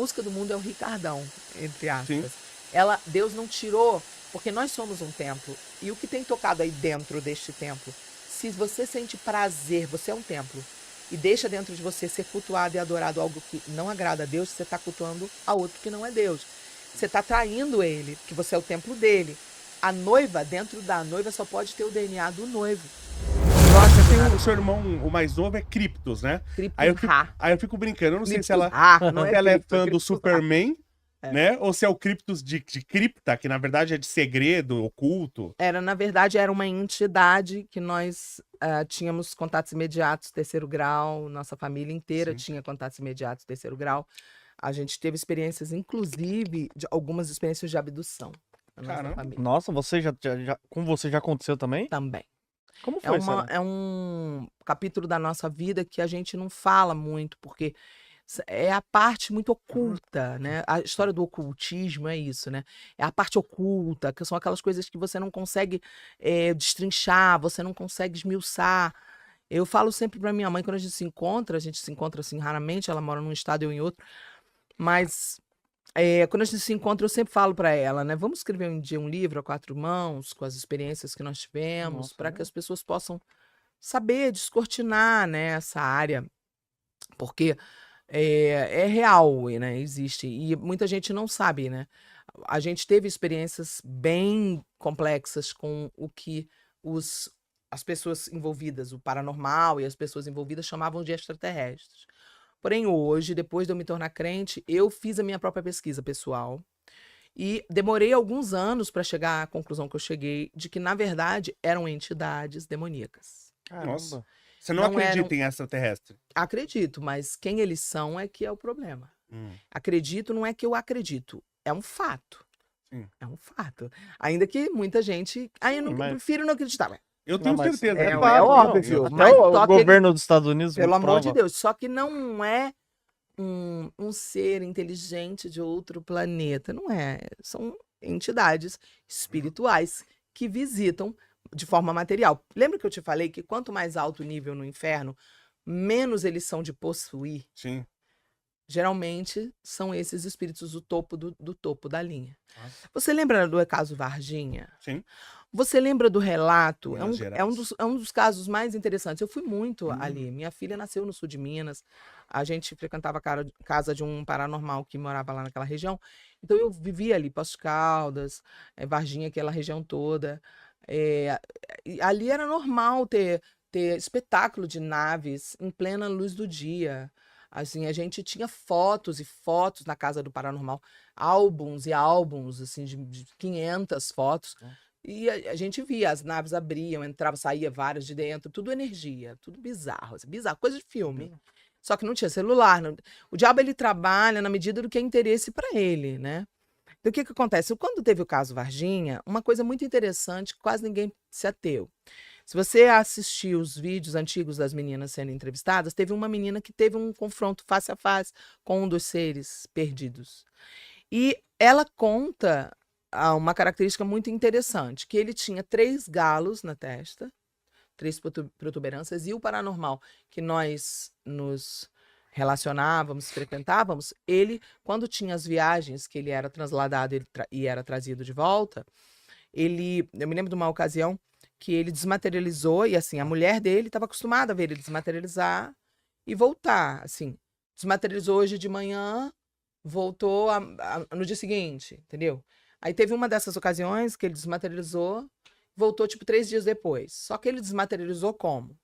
música do mundo é o Ricardão, entre Sim. aspas. Deus não tirou, porque nós somos um templo. E o que tem tocado aí dentro deste templo? Se você sente prazer, você é um templo, e deixa dentro de você ser cultuado e adorado algo que não agrada a Deus, você está cultuando a outro que não é Deus. Você está traindo ele, que você é o templo dele. A noiva, dentro da noiva, só pode ter o DNA do noivo. Eu acho que tem o seu irmão, o mais novo, é Kryptos, né? Aí eu fico brincando, eu não sei se ela, não se ela é Kryptos, fã do Kryptos Superman, né? Ou se é o Kryptos de cripta, que na verdade é de segredo, oculto. Na verdade, era uma entidade que nós tínhamos contatos imediatos, terceiro grau, nossa família inteira tinha contatos imediatos, terceiro grau. A gente teve experiências, inclusive, algumas experiências de abdução na nossa Caramba. família. Nossa, com você já aconteceu também? Também. Como foi, Sara? É um capítulo da nossa vida que a gente não fala muito, porque é a parte muito oculta, né? A história do ocultismo é isso, né? É a parte oculta, que são aquelas coisas que você não consegue destrinchar, você não consegue esmiuçar. Eu falo sempre pra minha mãe, quando a gente se encontra assim raramente, ela mora num estado e eu em outro, mas quando a gente se encontra, eu sempre falo pra ela, né? Vamos escrever um dia um livro a quatro mãos, com as experiências que nós tivemos, para que as pessoas possam saber, descortinar, né, essa área, porque é real, né? Existe. E muita gente não sabe, né? A gente teve experiências bem complexas com o que as pessoas envolvidas, o paranormal e as pessoas envolvidas chamavam de extraterrestres. Porém, hoje, depois de eu me tornar crente, eu fiz a minha própria pesquisa pessoal e demorei alguns anos para chegar à conclusão que eu cheguei de que, na verdade, eram entidades demoníacas. Nossa. Você não acredita em extraterrestre? Acredito, mas quem eles são é que é o problema. Acredito não é que eu acredito, é um fato. Sim. É um fato. Ainda que muita gente... eu prefiro não acreditar. Eu tenho certeza. É óbvio. Mas o governo dos Estados Unidos pelo amor de prova. Deus. Só que não é um ser inteligente de outro planeta. Não é. São entidades espirituais que visitam de forma material. Lembra que eu te falei que quanto mais alto o nível no inferno, menos eles são de possuir? Sim. Geralmente são esses espíritos do topo da linha. Você lembra do caso Varginha? Sim. Você lembra do relato? Minas Gerais. É um dos casos mais interessantes. Eu fui muito ali. Minha filha nasceu no sul de Minas. A gente frequentava a casa de um paranormal que morava lá naquela região. Então eu vivia ali, Poços de Caldas, Varginha, aquela região toda. Ali era normal ter espetáculo de naves em plena luz do dia. Assim, a gente tinha fotos e fotos na casa do paranormal, álbuns e álbuns, assim, de 500 fotos. E a gente via, as naves abriam, entrava, saía várias de dentro, tudo energia, tudo bizarro, assim, bizarro, coisa de filme. Só que não tinha celular. O diabo, ele trabalha na medida do que é interesse para ele, né? Então, o que acontece? Quando teve o caso Varginha, uma coisa muito interessante, que quase ninguém se ateu. Se você assistir os vídeos antigos das meninas sendo entrevistadas, teve uma menina que teve um confronto face a face com um dos seres perdidos. E ela conta uma característica muito interessante, que ele tinha 3 galos na testa, 3 protuberâncias, e o paranormal que nós nos relacionávamos, frequentávamos, ele, quando tinha as viagens que ele era transladado e era trazido de volta, eu me lembro de uma ocasião que ele desmaterializou, e assim, a mulher dele estava acostumada a ver ele desmaterializar e voltar, assim, desmaterializou hoje de manhã, voltou no dia seguinte, entendeu? Aí teve uma dessas ocasiões que ele desmaterializou, voltou tipo 3 dias depois. Só que ele desmaterializou como?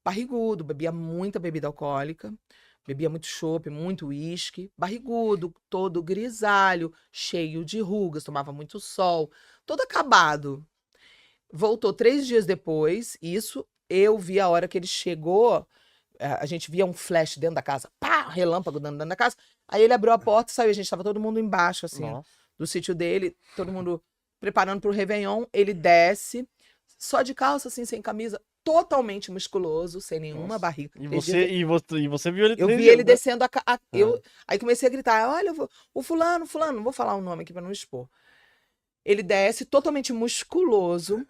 Barrigudo, bebia muita bebida alcoólica, bebia muito chopp, muito uísque, barrigudo, todo grisalho, cheio de rugas, tomava muito sol, todo acabado. Voltou 3 dias depois, isso eu vi a hora que ele chegou, a gente via um flash dentro da casa, pá, relâmpago dentro da casa, aí ele abriu a porta e saiu, a gente estava todo mundo embaixo, assim, do sítio dele, todo mundo preparando para o Réveillon, ele desce, só de calça, assim, sem camisa, totalmente musculoso, sem nenhuma barriga. E você viu ele? Eu vi ele descendo aí comecei a gritar, olha, o fulano, não vou falar o nome aqui para não expor. Ele desce totalmente musculoso,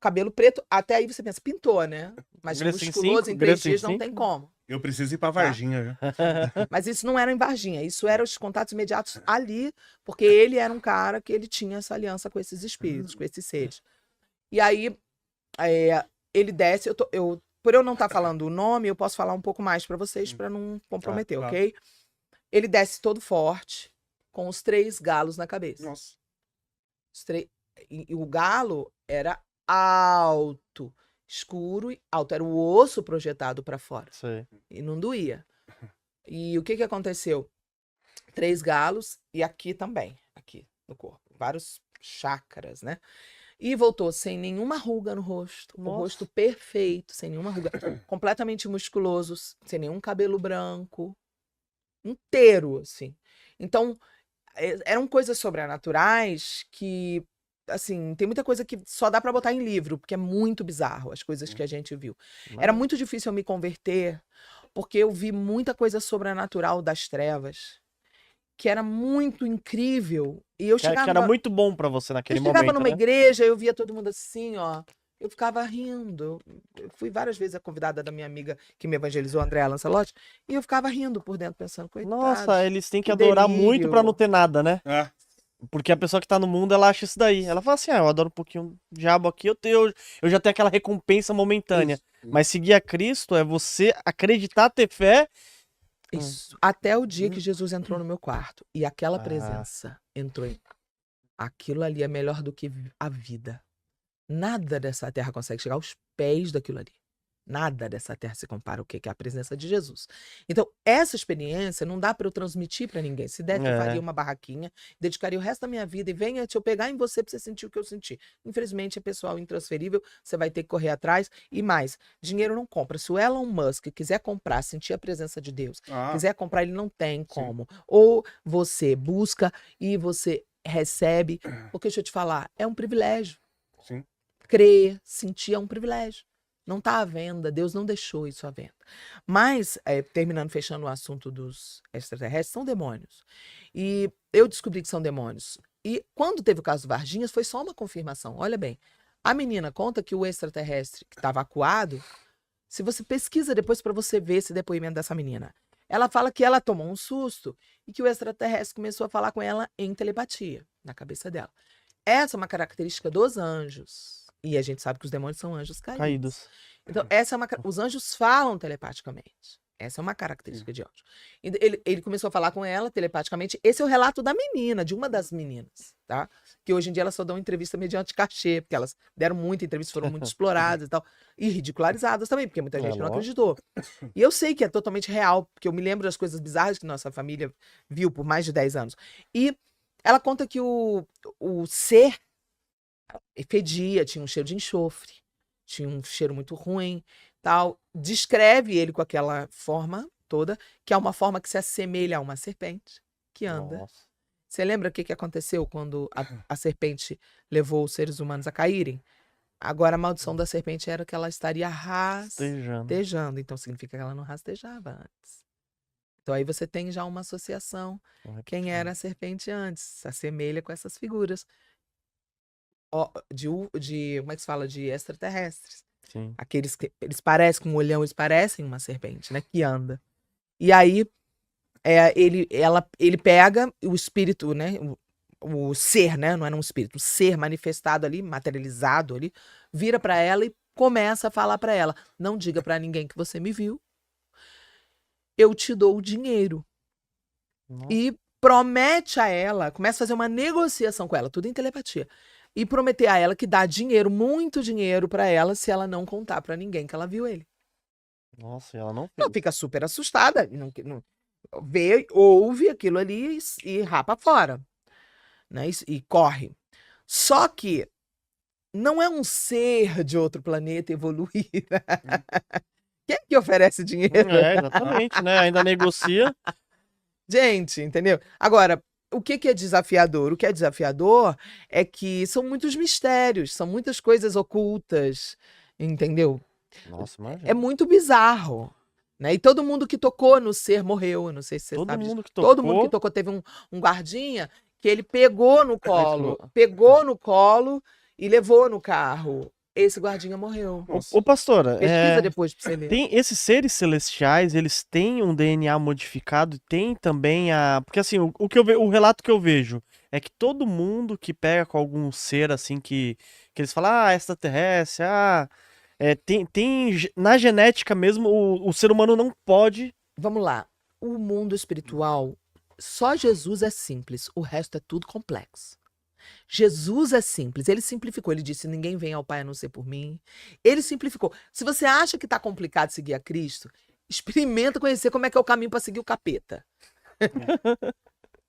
cabelo preto, até aí você pensa, pintou, né? Mas musculoso em 3 dias não tem como. Eu preciso ir pra Varginha, já. Mas isso não era em Varginha, isso eram os contatos imediatos ali, porque ele era um cara que ele tinha essa aliança com esses espíritos, com esses seres. E aí, ele desce, por eu não estar falando o nome, eu posso falar um pouco mais para vocês, para não comprometer, ok? Ele desce todo forte, com os 3 galos na cabeça. Nossa. E o galo era alto, escuro e alto. Era o osso projetado para fora. Sei. E não doía. E o que aconteceu? 3 galos e aqui também, aqui no corpo. Vários chakras, né? E voltou sem nenhuma ruga no rosto. Nossa. O rosto perfeito, sem nenhuma ruga. Completamente musculoso, sem nenhum cabelo branco. Inteiro, assim. Então, eram coisas sobrenaturais que, assim, tem muita coisa que só dá pra botar em livro, porque é muito bizarro as coisas que a gente viu. Era muito difícil eu me converter, porque eu vi muita coisa sobrenatural das trevas, que era muito incrível. E eu chegava... Que era muito bom pra você naquele momento, Eu chegava numa né? igreja, eu via todo mundo assim, ó. Eu ficava rindo. Eu fui várias vezes a convidada da minha amiga que me evangelizou, Andréa Lancelotti, e eu ficava rindo por dentro, pensando, coitado. Nossa, eles têm que que adorar delírio. muito pra não ter nada, né? É. Porque a pessoa que tá no mundo, ela acha isso daí. Ela fala assim, eu adoro um pouquinho o diabo aqui, eu já tenho aquela recompensa momentânea. Isso. Mas seguir a Cristo é você acreditar, ter fé. Isso. Até o dia que Jesus entrou no meu quarto. E aquela presença entrou em... Aquilo ali é melhor do que a vida. Nada dessa terra consegue chegar aos pés daquilo ali. Nada dessa terra se compara ao que é a presença de Jesus. Então, essa experiência não dá para eu transmitir para ninguém. Se der, eu faria uma barraquinha, dedicaria o resto da minha vida e venha te eu pegar em você para você sentir o que eu senti. Infelizmente, é pessoal intransferível, você vai ter que correr atrás. E mais, dinheiro não compra. Se o Elon Musk quiser comprar, sentir a presença de Deus, quiser comprar, ele não tem como. Ou você busca e você recebe. Porque, deixa eu te falar, é um privilégio. Sim. Crer, sentir é um privilégio. Não está à venda, Deus não deixou isso à venda. Mas, terminando, fechando o assunto dos extraterrestres, são demônios. E eu descobri que são demônios. E quando teve o caso do Varginhas, foi só uma confirmação. Olha bem, a menina conta que o extraterrestre que estava acuado, se você pesquisa depois para você ver esse depoimento dessa menina, ela fala que ela tomou um susto e que o extraterrestre começou a falar com ela em telepatia, na cabeça dela. Essa é uma característica dos anjos. E a gente sabe que os demônios são anjos caídos. Então, os anjos falam telepaticamente. Essa é uma característica de anjo. Ele começou a falar com ela telepaticamente. Esse é o relato da menina, de uma das meninas, tá? Que hoje em dia elas só dão entrevista mediante cachê, porque elas deram muita entrevista, foram muito exploradas e tal. E ridicularizadas também, porque muita gente não acreditou. E eu sei que é totalmente real, porque eu me lembro das coisas bizarras que nossa família viu por mais de 10 anos. E ela conta que o ser fedia, tinha um cheiro de enxofre, tinha um cheiro muito ruim, tal. Descreve ele com aquela forma toda, que é uma forma que se assemelha a uma serpente que anda. Você lembra o que aconteceu quando a serpente levou os seres humanos a caírem? Agora a maldição da serpente era que ela estaria rastejando. Então significa que ela não rastejava antes. Então aí você tem já uma associação. Quem era a serpente antes? Se assemelha com essas figuras. Como é que se fala? De extraterrestres. Sim. Aqueles que eles parecem com um olhão, eles parecem uma serpente, né? Que anda. E aí ele pega o espírito, né? O ser, né? Não era um espírito, o ser manifestado ali, materializado ali, vira para ela e começa a falar para ela: não diga para ninguém que você me viu. Eu te dou o dinheiro. E promete a ela, começa a fazer uma negociação com ela, tudo em telepatia. E prometer a ela que dá dinheiro, muito dinheiro pra ela, se ela não contar pra ninguém que ela viu ele. Nossa, e ela não fez. Ela fica super assustada, ouve aquilo ali e rapa fora, né? E corre. Só que não é um ser de outro planeta evoluído. Quem é que oferece dinheiro? Exatamente, né? Ainda negocia. Gente, entendeu? Agora, o que é desafiador? O que é desafiador é que são muitos mistérios, são muitas coisas ocultas, entendeu? Nossa, imagina. É muito bizarro, né? E todo mundo que tocou no ser morreu, eu não sei se você sabe disso. Todo mundo que tocou teve um guardinha que ele pegou no colo e levou no carro. esse guardinha morreu. Ô, pastora, Pesquisa depois pra você ler. tem esses seres celestiais, eles têm um DNA modificado, tem também Porque assim, o relato que eu vejo é que todo mundo que pega com algum ser assim que eles falam, extraterrestre, na genética mesmo, o ser humano não pode. Vamos lá. O mundo espiritual, só Jesus é simples, o resto é tudo complexo. Jesus é simples, ele simplificou, ele disse, ninguém vem ao Pai a não ser por mim. Ele simplificou. Se você acha que tá complicado seguir a Cristo, experimenta conhecer como é que é o caminho para seguir o capeta.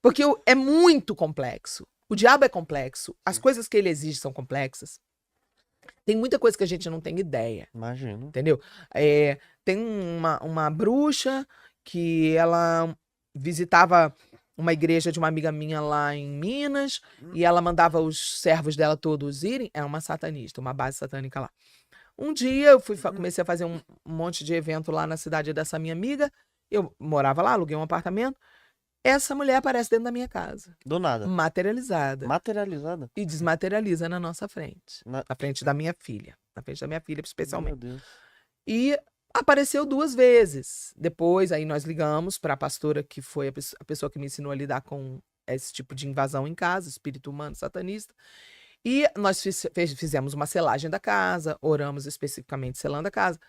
Porque é muito complexo. O diabo é complexo, as coisas que ele exige são complexas. Tem muita coisa que a gente não tem ideia. Imagino. Entendeu? Tem uma bruxa que ela visitava uma igreja de uma amiga minha lá em Minas e ela mandava os servos dela todos irem. É uma satanista, uma base satânica lá. Um dia eu comecei a fazer um monte de evento lá na cidade dessa minha amiga. Eu morava lá, aluguei um apartamento. Essa mulher aparece dentro da minha casa. Do nada. Materializada. Materializada? E desmaterializa na nossa frente. Na frente da minha filha. Na frente da minha filha, especialmente. Meu Deus. E apareceu 2 vezes. Depois, aí nós ligamos para a pastora, que foi a pessoa que me ensinou a lidar com esse tipo de invasão em casa, espírito humano, satanista. E nós fizemos uma selagem da casa, oramos especificamente selando a casa.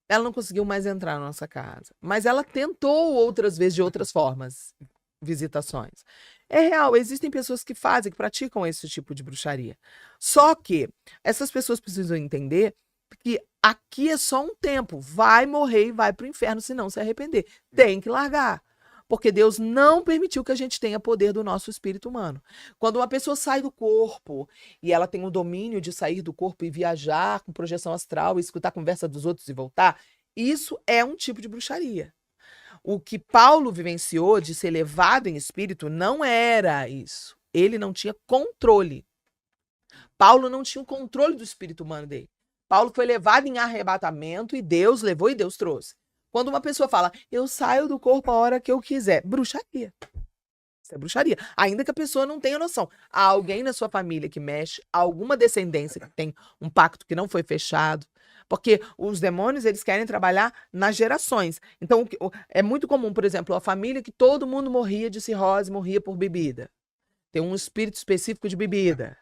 Ela não conseguiu mais entrar na nossa casa. Mas ela tentou outras vezes, de outras formas, visitações. É real, existem pessoas que fazem, que praticam esse tipo de bruxaria. Só que essas pessoas precisam entender que aqui é só um tempo. Vai morrer e vai para o inferno se não se arrepender. Tem que largar. Porque Deus não permitiu que a gente tenha poder do nosso espírito humano. Quando uma pessoa sai do corpo e ela tem o domínio de sair do corpo e viajar com projeção astral, e escutar a conversa dos outros e voltar, isso é um tipo de bruxaria. O que Paulo vivenciou de ser levado em espírito não era isso. Ele não tinha controle. Paulo não tinha o controle do espírito humano dele. Paulo foi levado em arrebatamento e Deus levou e Deus trouxe. Quando uma pessoa fala, eu saio do corpo a hora que eu quiser, bruxaria. Isso é bruxaria. Ainda que a pessoa não tenha noção. Há alguém na sua família que mexe, alguma descendência que tem um pacto que não foi fechado. Porque os demônios, eles querem trabalhar nas gerações. Então, é muito comum, por exemplo, a família que todo mundo morria de cirrose, morria por bebida. Tem um espírito específico de bebida.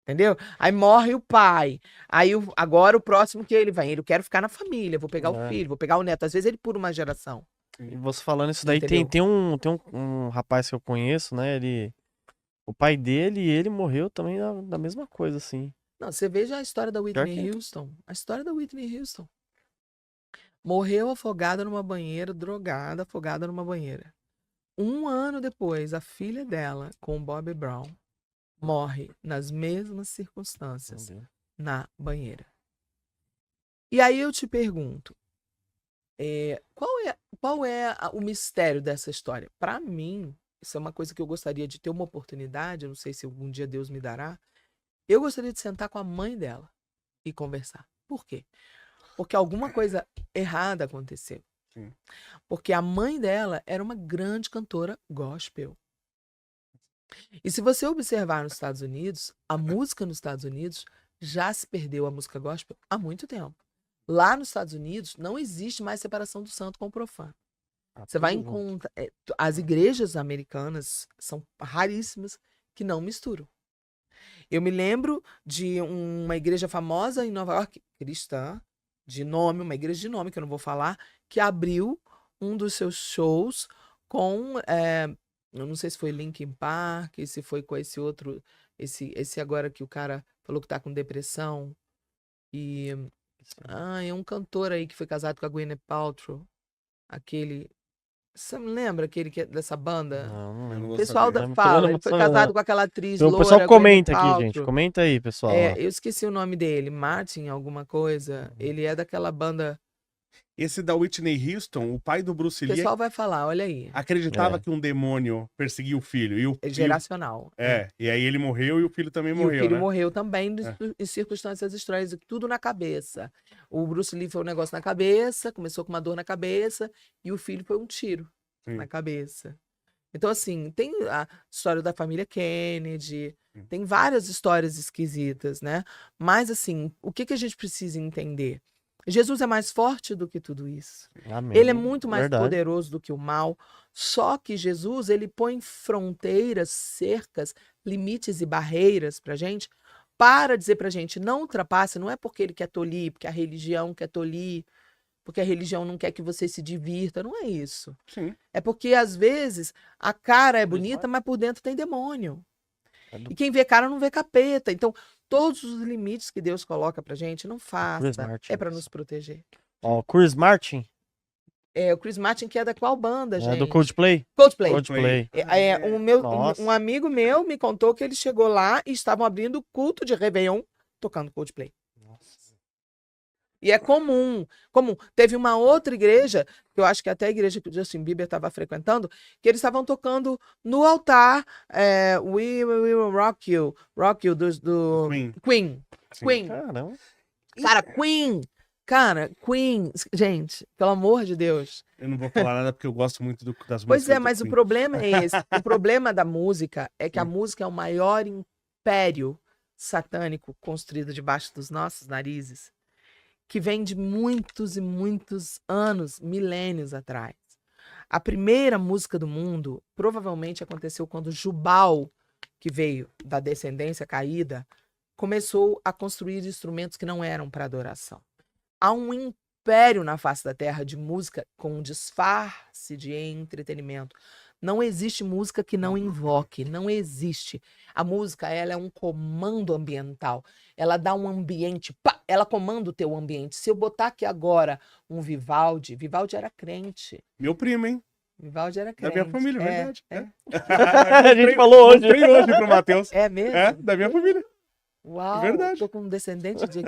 Entendeu? Aí morre o pai. Aí agora o próximo que ele vai. Ele quer ficar na família. Vou pegar o filho, vou pegar o neto. Às vezes ele pula uma geração. E você falando isso daí, tem um rapaz que eu conheço, né? O pai dele e ele morreu também da mesma coisa, assim. Não, você veja a história da Whitney Houston. A história da Whitney Houston. Morreu afogada numa banheira, drogada, afogada numa banheira. 1 ano depois, a filha dela, com o Bobby Brown, morre nas mesmas circunstâncias, na banheira. E aí eu te pergunto, qual é o mistério dessa história? Para mim, isso é uma coisa que eu gostaria de ter uma oportunidade, eu não sei se algum dia Deus me dará, eu gostaria de sentar com a mãe dela e conversar. Por quê? Porque alguma coisa errada aconteceu. Sim. Porque a mãe dela era uma grande cantora gospel. E se você observar nos Estados Unidos, a música nos Estados Unidos já se perdeu, a música gospel, há muito tempo. Lá nos Estados Unidos não existe mais separação do santo com o profano. Você vai encontrar... as igrejas americanas são raríssimas que não misturam. Eu me lembro de uma igreja famosa em Nova York, cristã, de nome, uma igreja de nome, que eu não vou falar, que abriu um dos seus shows com... eu não sei se foi Linkin Park, se foi com esse outro, esse agora que o cara falou que tá com depressão. E é um cantor aí que foi casado com a Gwyneth Paltrow. Aquele... Você me lembra aquele dessa banda? Não lembro. O pessoal fala, ele foi casado com aquela atriz loura. O pessoal comenta aqui, gente. Comenta aí, pessoal. Eu esqueci o nome dele. Martin alguma coisa. Ele é daquela banda... Esse da Whitney Houston, o pai do Bruce Lee... O pessoal vai falar, olha aí. Acreditava que um demônio perseguia o filho. É geracional. E aí ele morreu e o filho também morreu, o filho morreu também em circunstâncias estranhas, tudo na cabeça. O Bruce Lee foi um negócio na cabeça, começou com uma dor na cabeça, e o filho foi um tiro na cabeça. Então, assim, tem a história da família Kennedy, tem várias histórias esquisitas, né? Mas, assim, o que a gente precisa entender? Jesus é mais forte do que tudo isso. Amém. Ele é muito mais Verdade. poderoso do que o mal. Só que Jesus, ele põe fronteiras, cercas, limites e barreiras pra gente, para dizer pra gente, não ultrapasse, não é porque ele quer tolir, porque a religião quer tolir, porque a religião não quer que você se divirta, não é isso. Sim. É porque, às vezes, a cara é bonita, mas por dentro tem demônio. E quem vê cara não vê capeta. Então, todos os limites que Deus coloca pra gente, não faça. É pra nos proteger. Ó, Chris Martin. É, o Chris Martin, que é da qual banda, gente? É do Coldplay? Coldplay. Coldplay. Um amigo meu me contou que ele chegou lá e estavam abrindo culto de Réveillon tocando Coldplay. Nossa. E é comum. Teve uma outra igreja, que eu acho que até a igreja que o Justin Bieber estava frequentando, que eles estavam tocando no altar We Will Rock You do Queen. Queen. Caramba. Cara, Queen, gente, pelo amor de Deus. Eu não vou falar nada porque eu gosto muito das músicas. Pois é, mas o problema é esse. O problema da música é que a música é o maior império satânico construído debaixo dos nossos narizes, que vem de muitos e muitos anos, milênios atrás. A primeira música do mundo provavelmente aconteceu quando Jubal, que veio da descendência caída, começou a construir instrumentos que não eram para adoração. Há um império na face da terra de música com um disfarce de entretenimento. Não existe música que não invoque, não existe. A música, ela é um comando ambiental. Ela dá um ambiente, pá, ela comanda o teu ambiente. Se eu botar aqui agora um Vivaldi era crente. Meu primo, hein? Vivaldi era crente. Da minha família, verdade. A gente falou hoje. Mostrei hoje pro Matheus. É mesmo? É, da minha família. Uau, verdade. Tô com um descendente de...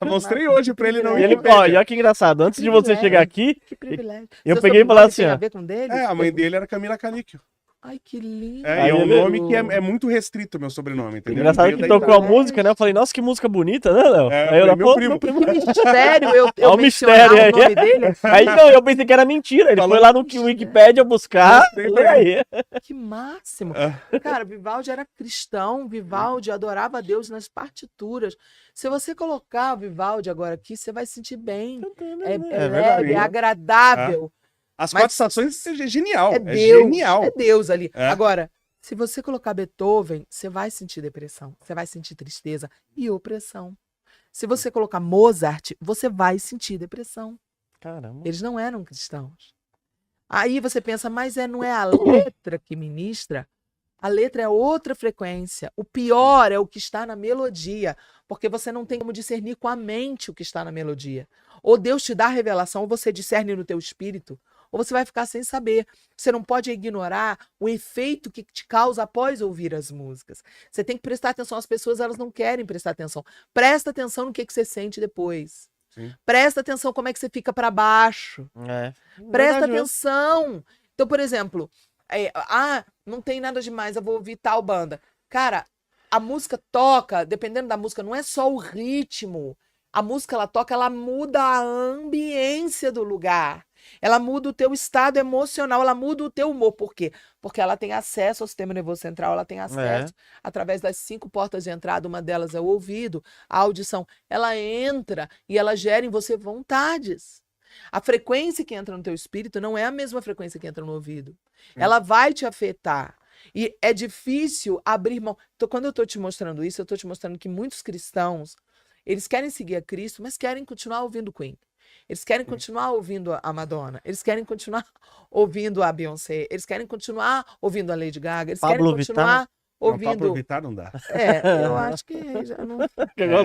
Mostrei hoje pra ele não E ele, ó, e olha que engraçado, antes de você chegar aqui, Que privilégio. eu peguei e falei assim, tem ó. a ver com dele? a mãe dele era Camila Caníquio. Ai, que lindo. É, e é um nome que é muito restrito, meu sobrenome, entendeu? Engraçado Veio que daí tocou a da- música, né? Eu falei, nossa, que música bonita, né, Léo? É, Aí eu foi meu pô, primo. Que mistério eu Ó, o mencionar mistério o aí. nome dele. Aí não, eu pensei que era mentira. Ele Falou foi lá no Wikipédia buscar. Mostrei E pra aí? Que máximo. Ah. Cara, Vivaldi era cristão, Vivaldi adorava a Deus nas partituras. Se você colocar o Vivaldi agora aqui, você vai se sentir bem. É verdade. leve, é agradável. As Mas- 4 estações é genial. É É Deus. genial. É Deus ali. É. Agora, se você colocar Beethoven, você vai sentir depressão, você vai sentir tristeza e opressão. Se você colocar Mozart, você vai sentir depressão. Caramba. Eles não eram cristãos. Aí você pensa, mas não é a letra que ministra? A letra é outra frequência. O pior é o que está na melodia, porque você não tem como discernir com a mente o que está na melodia. Ou Deus te dá a revelação, ou você discerne no teu espírito, ou você vai ficar sem saber. Você não pode ignorar o efeito que te causa após ouvir as músicas. Você tem que prestar atenção. As pessoas, elas não querem prestar atenção. Presta atenção no que você sente depois. Sim. Presta atenção como é que você fica para baixo. É. Presta Verdade mesmo. atenção. Então, por exemplo, não tem nada demais, eu vou ouvir tal banda. Cara, a música toca, dependendo da música, não é só o ritmo. A música, ela toca, ela muda a ambiência do lugar. Ela muda o teu estado emocional, ela muda o teu humor. Por quê? Porque ela tem acesso ao sistema nervoso central, ela tem acesso através das 5 portas de entrada, uma delas é o ouvido, a audição. Ela entra e ela gera em você vontades. A frequência que entra no teu espírito não é a mesma frequência que entra no ouvido. Ela vai te afetar. E é difícil abrir mão. Então, quando eu estou te mostrando isso, eu estou te mostrando que muitos cristãos, eles querem seguir a Cristo, mas querem continuar ouvindo Queen. Eles querem continuar ouvindo a Madonna. Eles querem continuar ouvindo a Beyoncé. Eles querem continuar ouvindo a Lady Gaga. Eles Pablo querem continuar Não, ouvindo... Pablo Vittar não dá. eu acho que já não... É.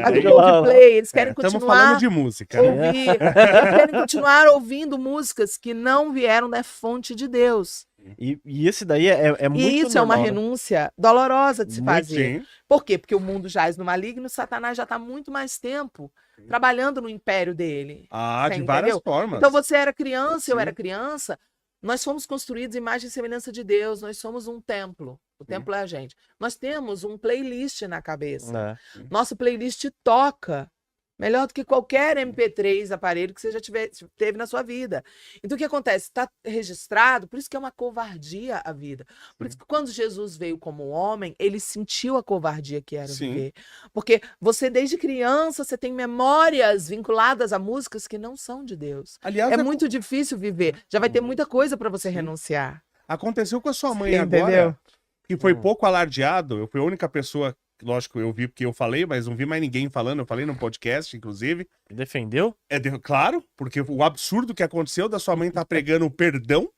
A Coldplay, eles querem Estamos continuar falando de música, né? ouvir. Eles querem continuar ouvindo músicas que não vieram da fonte de Deus. E esse daí é muito E isso é uma normal, né? renúncia dolorosa de se Muito, fazer. sim. Por quê? Porque o mundo jaz no maligno e Satanás já está há muito mais tempo trabalhando no império dele. Ah, Você de várias entendeu? formas. Então você era criança, eu Sim. era criança, nós fomos construídos em imagem e semelhança de Deus, nós somos um templo. O templo é a gente. Nós temos um playlist na cabeça. É. Nosso playlist toca Melhor do que qualquer MP3, aparelho que você já teve na sua vida. Então, o que acontece? Está registrado, por isso que é uma covardia a vida. Por isso que quando Jesus veio como homem, ele sentiu a covardia que era viver. Porque você, desde criança, você tem memórias vinculadas a músicas que não são de Deus. Aliás, é muito difícil viver. Já vai ter muita coisa para você renunciar. Aconteceu com a sua mãe agora, que foi pouco alardeado. Eu fui a única pessoa... Lógico, eu vi porque eu falei, mas não vi mais ninguém falando. Eu falei no podcast, inclusive. Defendeu? Claro, porque o absurdo que aconteceu da sua mãe tá pregando o perdão.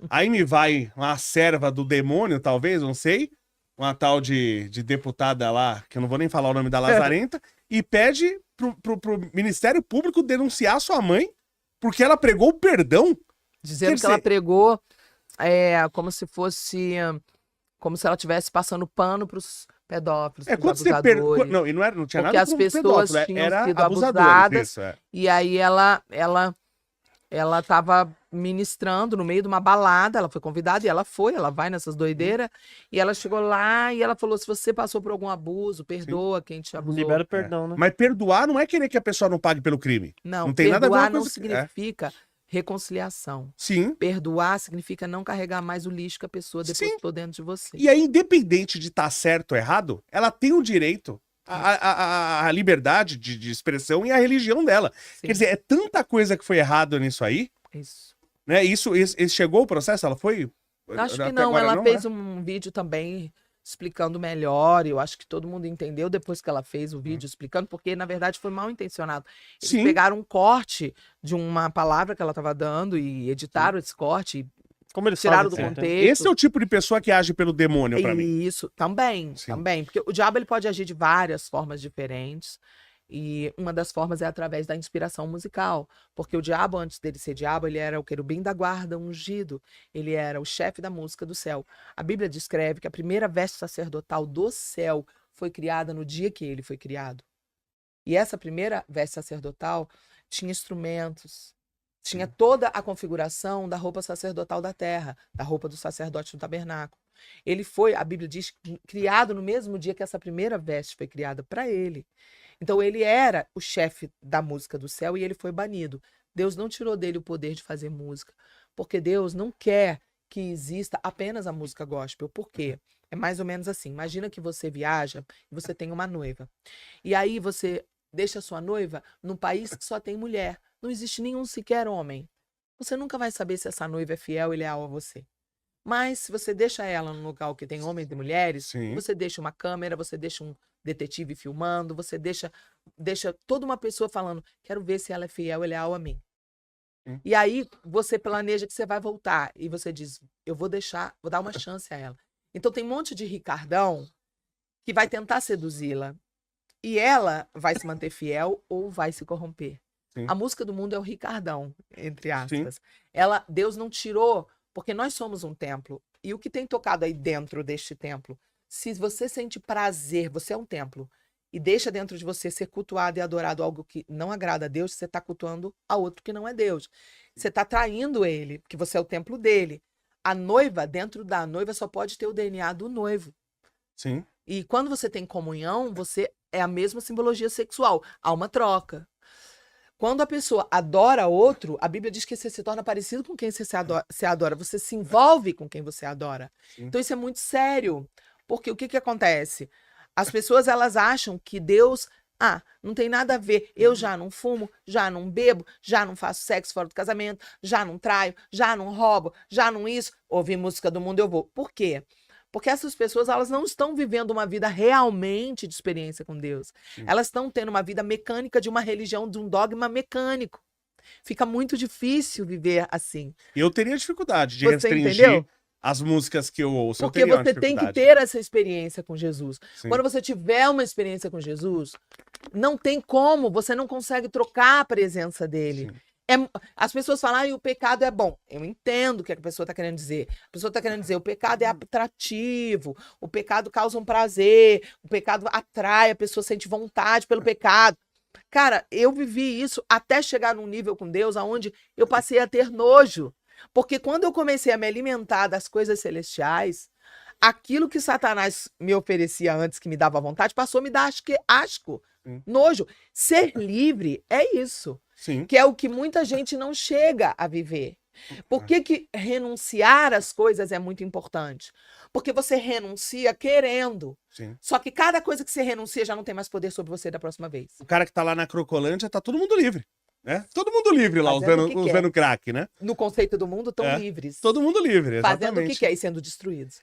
Aí me vai uma serva do demônio, talvez, não sei. Uma tal de deputada lá, que eu não vou nem falar o nome da Lazarenta, e pede pro Ministério Público denunciar sua mãe porque ela pregou o perdão. Dizendo que ela pregou como se fosse... Como se ela estivesse passando pano pros pedófilos, quando você não, e não tinha porque nada as pessoas tinham sido abusadas, e aí ela estava ministrando no meio de uma balada, ela foi convidada e ela vai nessas doideiras, e ela chegou lá e ela falou, se você passou por algum abuso, perdoa quem te abusou. Libera o perdão, né? Mas perdoar não é querer que a pessoa não pague pelo crime. Não tem nada a ver com não significa... reconciliação. Sim. Perdoar significa não carregar mais o lixo que a pessoa depositou dentro de você. E aí, independente de estar certo ou errado, ela tem o direito à liberdade de expressão e à religião dela. Sim. Quer dizer, é tanta coisa que foi errado nisso aí. Isso. Né? Isso chegou o processo? Ela foi? Acho que não. Ela fez um vídeo também explicando melhor, eu acho que todo mundo entendeu depois que ela fez o vídeo explicando, porque na verdade foi mal intencionado. Eles pegaram um corte de uma palavra que ela estava dando e editaram esse corte, como eles tiraram do contexto. Esse é o tipo de pessoa que age pelo demônio pra mim. Isso, também, porque o diabo ele pode agir de várias formas diferentes. E uma das formas é através da inspiração musical. Porque o diabo, antes dele ser diabo, ele era o querubim da guarda ungido. Ele era o chefe da música do céu. A Bíblia descreve que a primeira veste sacerdotal do céu foi criada no dia que ele foi criado. E essa primeira veste sacerdotal tinha instrumentos, tinha toda a configuração da roupa sacerdotal da terra, da roupa do sacerdote do tabernáculo. Ele foi, a Bíblia diz, criado no mesmo dia que essa primeira veste foi criada para ele. Então ele era o chefe da música do céu e ele foi banido. Deus não tirou dele o poder de fazer música, porque Deus não quer que exista apenas a música gospel. Por quê? É mais ou menos assim. Imagina que você viaja e você tem uma noiva. E aí você deixa a sua noiva num país que só tem mulher. Não existe nenhum sequer homem. Você nunca vai saber se essa noiva é fiel e leal a você. Mas se você deixa ela num local que tem homens e mulheres, você deixa uma câmera, você deixa um detetive filmando, você deixa toda uma pessoa falando, quero ver se ela é fiel e leal a mim. E aí você planeja que você vai voltar e você diz, eu vou dar uma chance a ela. Então tem um monte de Ricardão que vai tentar seduzi-la e ela vai se manter fiel ou vai se corromper. A música do mundo é o Ricardão, entre aspas. Deus não tirou, porque nós somos um templo. E o que tem tocado aí dentro deste templo? Se você sente prazer, você é um templo, e deixa dentro de você ser cultuado e adorado algo que não agrada a Deus, você está cultuando a outro que não é Deus. Você está traindo ele, porque você é o templo dele. A noiva, dentro da noiva, só pode ter o DNA do noivo. Sim. E quando você tem comunhão, você é a mesma simbologia sexual. Há uma troca. Quando a pessoa adora outro, a Bíblia diz que você se torna parecido com quem você adora. Você se envolve com quem você adora. Então isso é muito sério. Porque o que acontece? As pessoas, elas acham que Deus, não tem nada a ver. Eu já não fumo, já não bebo, já não faço sexo fora do casamento, já não traio, já não roubo, já não isso. Ouvir música do mundo eu vou. Por quê? Porque essas pessoas, elas não estão vivendo uma vida realmente de experiência com Deus. Elas estão tendo uma vida mecânica de uma religião, de um dogma mecânico. Fica muito difícil viver assim. Eu teria dificuldade de restringir... Entendeu? As músicas que eu ouço. Porque você tem que ter essa experiência com Jesus. Sim. Quando você tiver uma experiência com Jesus, não tem como, você não consegue trocar a presença dele. As pessoas falam, o pecado é bom. Eu entendo o que a pessoa está querendo dizer. A pessoa está querendo dizer, o pecado é atrativo, o pecado causa um prazer, o pecado atrai, a pessoa sente vontade pelo pecado. Cara, eu vivi isso até chegar num nível com Deus onde eu passei a ter nojo. Porque quando eu comecei a me alimentar das coisas celestiais, aquilo que Satanás me oferecia antes, que me dava vontade, passou a me dar asco, Sim. nojo. Ser livre é isso, Sim. que é o que muita gente não chega a viver. Por que renunciar às coisas é muito importante? Porque você renuncia querendo. Sim. Só que cada coisa que você renuncia já não tem mais poder sobre você da próxima vez. O cara que tá lá na Crocolândia, tá todo mundo livre, né? Todo mundo livre lá, Fazendo o que quer. usando crack, né? No conceito do mundo, tão É, livres. Todo mundo livre, Fazendo o que exatamente. quer e sendo destruídos.